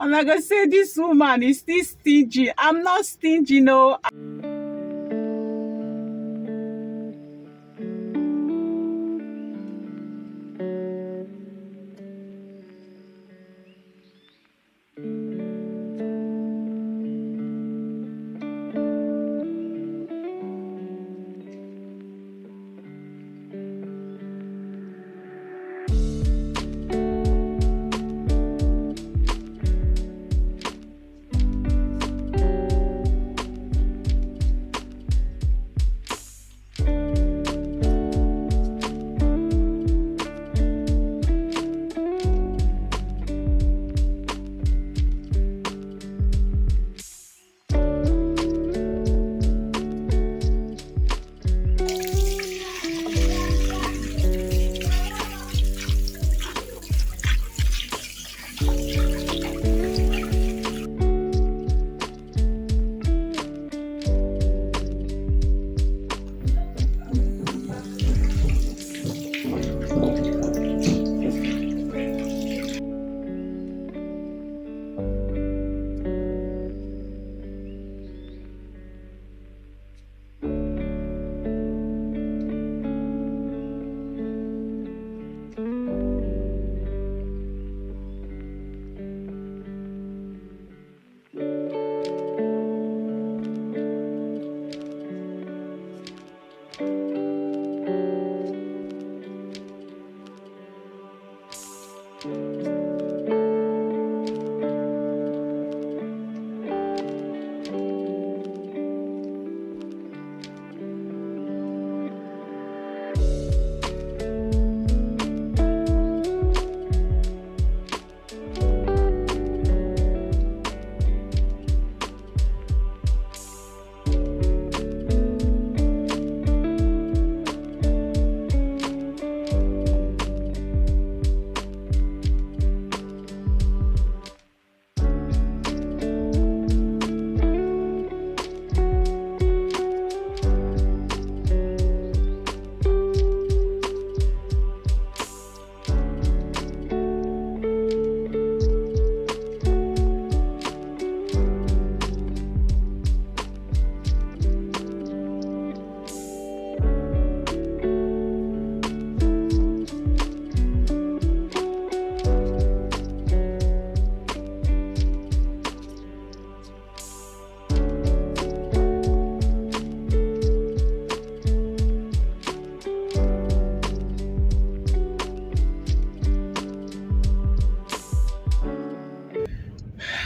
I'm not gonna say this woman is still stingy. I'm not stingy, no.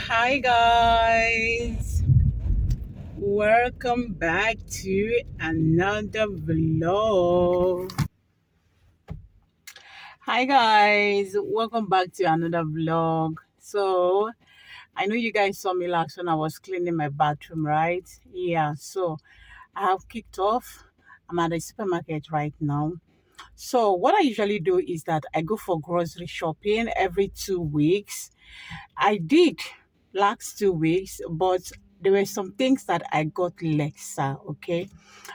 Hi guys, welcome back to another vlog. Hi guys, welcome back to another vlog. So I know you guys saw me last when I was cleaning my bathroom, right? Yeah, so I have kicked off. I'm at the supermarket right now. So what I usually do is that I go for grocery shopping every 2 weeks. I did last 2 weeks, but there were some things that I got lesser, okay,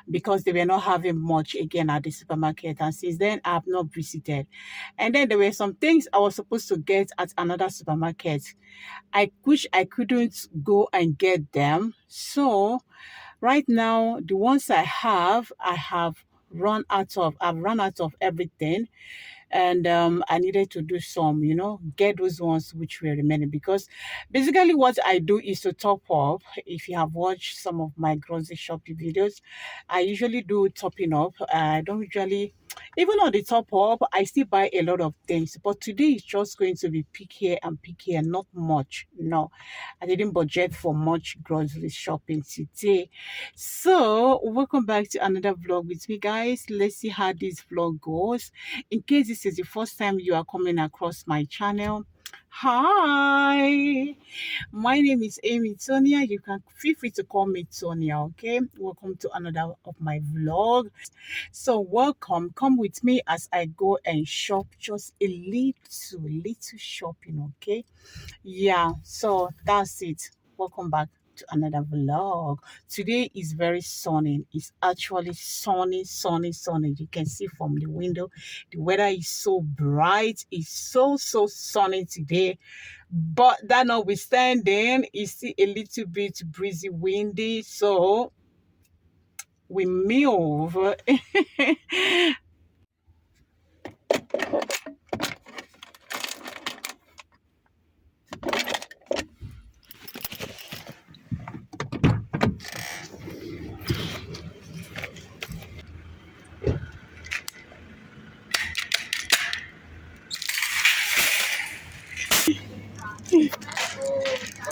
because they were not having much again at the supermarket. And since then, I have not visited. And then there were some things I was supposed to get at another supermarket. I wish I couldn't go and get them. So right now, the ones I have run out of. I've run out of everything, and I needed to do some, get those ones which were remaining, because basically what I do is to top up. If you have watched some of my grocery shopping videos, I usually do topping up. I don't usually, even on the top up, I still buy a lot of things, but today is just going to be pick here and pick here, not much. No, I didn't budget for much grocery shopping today. So welcome back to another vlog with me, guys. Let's see how this vlog goes. In case this is the first time you are coming across my channel, hi, my name is Thonia. You can feel free to call me Tonia, okay? Welcome to another of my vlog. So welcome, come with me as I go and shop, just a little shopping, okay? Yeah, so that's it. Welcome back to another vlog. Today is very sunny. It's actually sunny, sunny, sunny. You can see from the window, the weather is so bright. It's so sunny today. But that notwithstanding, it's still a little bit breezy, windy. So we move.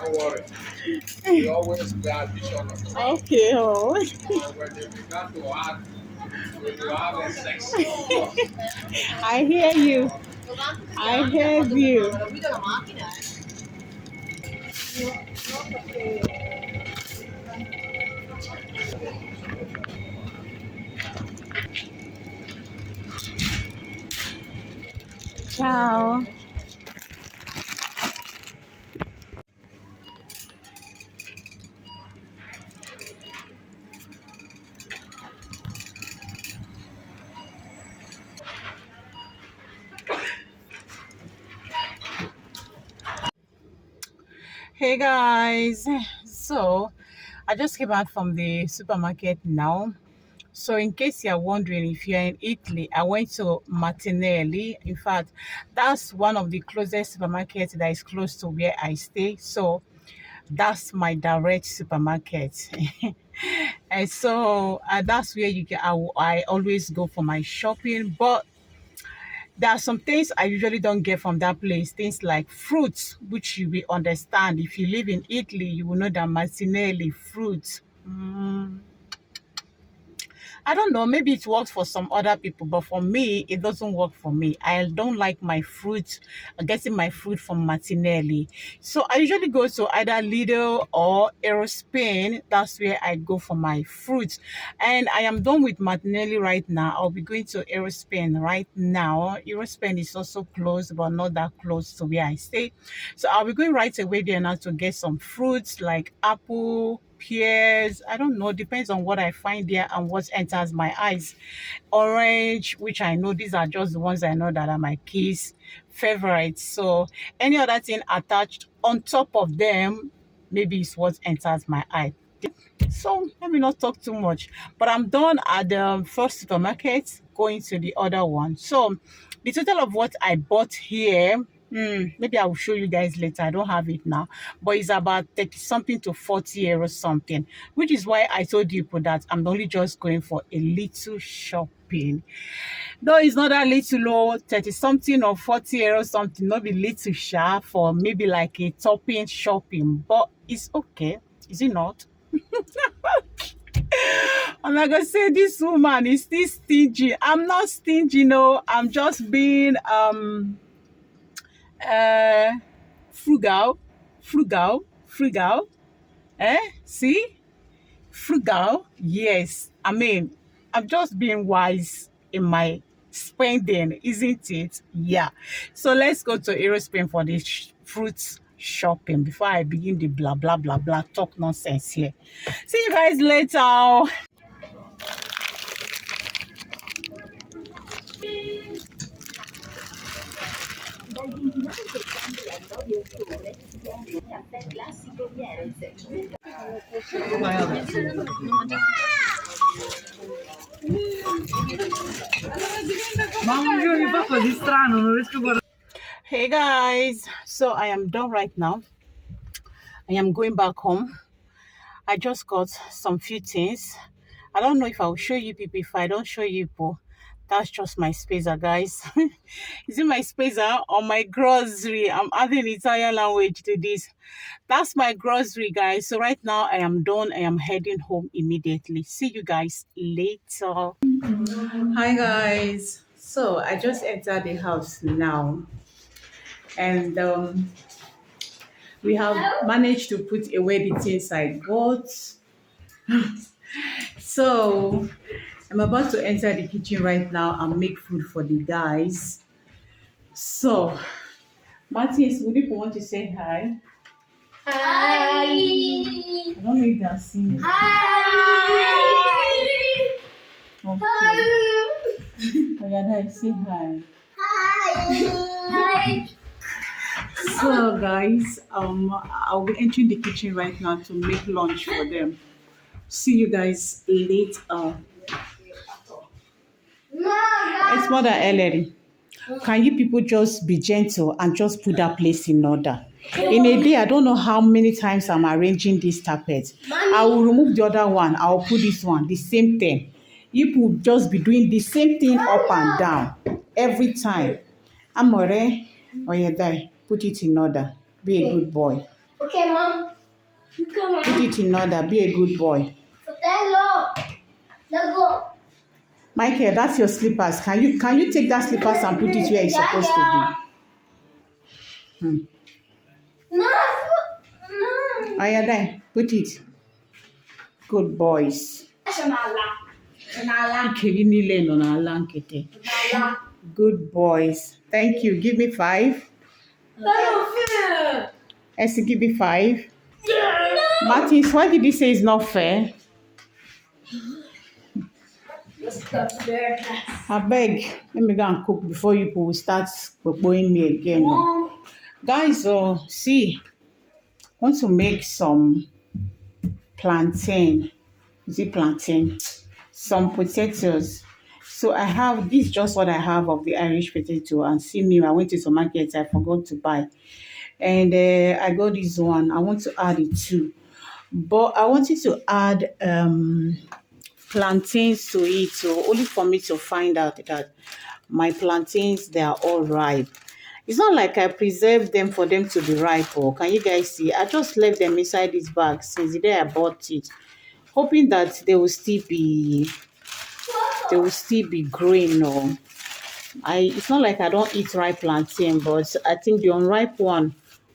Don't worry. We always got vision. Okay. Oh. When they began to act, when you have a sex. I hear you. I hear you. Ciao. Hey guys, so I just came out from the supermarket now. So in case you're wondering, if you're in Italy, I went to Martinelli. In fact, that's one of the closest supermarkets that is close to where I stay. So that's my direct supermarket. And so that's where you can, I always go for my shopping. But there are some things I usually don't get from that place. Things like fruits, which you will understand. If you live in Italy, you will know that Martinelli fruits. I don't know, maybe it works for some other people, but for me, it doesn't work for me. I don't like my fruit, getting my fruit from Martinelli. So I usually go to either Lidl or Aerospain. That's where I go for my fruits. And I am done with Martinelli right now. I'll be going to Aerospain right now. Aerospain is also close, but not that close to where I stay. So I'll be going right away there now to get some fruits like apple, pears. I don't know, depends on what I find there and what enters my eyes. Orange, which I know these are just the ones I know that are my kids' favorites. So any other thing attached on top of them, maybe it's what enters my eye. So let me not talk too much. But I'm done at the first supermarket, going to the other one. So the total of what I bought here, maybe I will show you guys later. I don't have it now, but it's about 30 something to 40 euros something, which is why I told you that I'm only just going for a little shopping. Though it's not that little low, 30 something or 40 euros something, not be little sharp for maybe like a topping shopping, but it's okay. Is it not? I'm not gonna say this woman is still stingy. I'm not stingy, no. I'm just being uh frugal. See? Frugal, yes. I mean, I'm just being wise in my spending, isn't it? Yeah. So let's go to Aerospain for this fruits shopping before I begin the blah blah blah blah talk nonsense here. See you guys later. Mamma mia, mi fa così strano, non riesco a guardare. Hey guys, so I am done right now. I am going back home. I just got some few things. I don't know if I'll show you people. If I don't show you people, that's just my spacer, guys. Is it my spacer or my grocery? I'm adding Italian language to this. That's my grocery, guys. So right now I am done. I am heading home immediately. See you guys later. Hi guys. So I just entered the house now, and we have managed to put away the things I got. So I'm about to enter the kitchen right now and make food for the guys. So Martins, would you want to say hi? I don't know if they're seeing. Okay. Oh yeah, say hi. Hi. So guys, I'll be entering the kitchen right now to make lunch for them. See you guys later. It's more than Ellery. Can you people just be gentle and just put that place in order? In a day, I don't know how many times I'm arranging this carpet. I will remove the other one. I will put this one, the same thing. You will just be doing the same thing up and down every time. Amore, or you die. Put it in order. Be a good boy. Okay, Mom. Put it in order. Be a good boy. Let's go. Michael, that's your slippers. Can you take that slippers and put it where it's supposed to be? No. Oh yeah, then put it. Good boys. Good boys. Thank you. Give me 5. Essie, give me 5. Martins, why did he say it's not fair? I beg, let me go and cook before you people will start boing me again. Guys, see, I want to make some plantain. Is it plantain? Some potatoes. So I have this, just what I have of the Irish potato. And see me, I went to the market, I forgot to buy. And I got this one. I want to add it too. But I wanted to add plantains to it, so only for me to find out that my plantains, they are all ripe. It's not like I preserved them for them to be ripe. Or can you guys see? I just left them inside this bag since the day I bought it, hoping that they will still be green. Or it's not like I don't eat ripe plantain, but I think the unripe one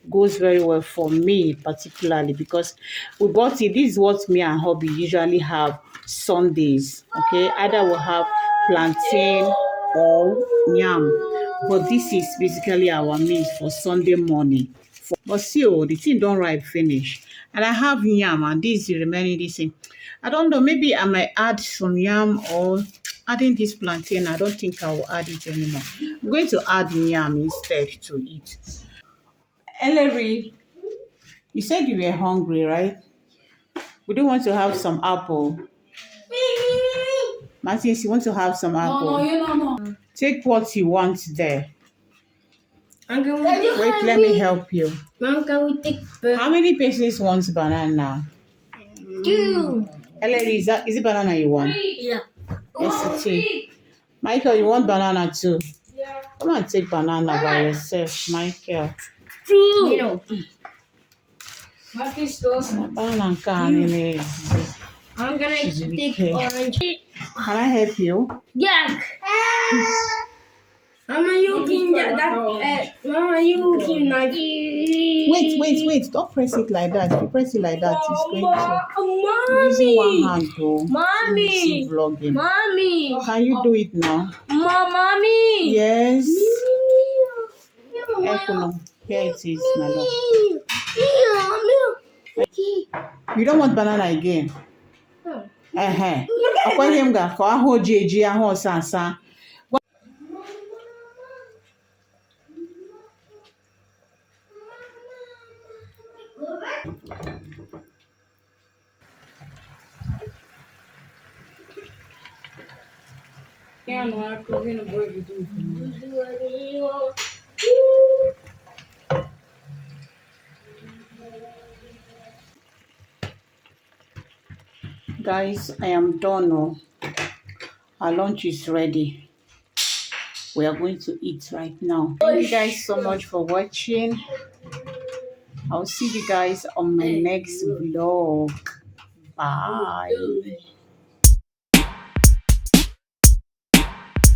goes very well for me, particularly because we bought it. This is what me and hubby usually have Sundays. Okay, either we'll have plantain or yam, but this is basically our meal for Sunday morning. But still, the thing don't ripe finish, and I have yam, and this is the remaining this thing. I don't know, maybe I might add some yam or adding this plantain. I don't think I will add it anymore. I'm going to add yam instead to eat. Ellery, you said you were hungry, right? We don't want to have some apple. Martins, you want to have some apple? No. Take what you want there. Wait, let me help you. Mom, can we take How many pieces wants banana? 2. Ellery, is it banana you want? Yeah. Yes, it is. Michael, you want banana too? Yeah. Come on, take banana by yourself, Michael. 2. Banana can I'm gonna take orange. Can I help you? Yeah. Mama, you can Mama, you can knife. Wait. Don't press it like that. If you press it like that, it's going to. Using one hand though. Mommy. Vlogging. Mommy. Can you do it now? Mommy. Yes. Echo. Here it is, my love. You don't want banana again? Guys, I am done. Our lunch is ready. We are going to eat right now. Thank you guys so much for watching. I'll see you guys on my next vlog. Bye.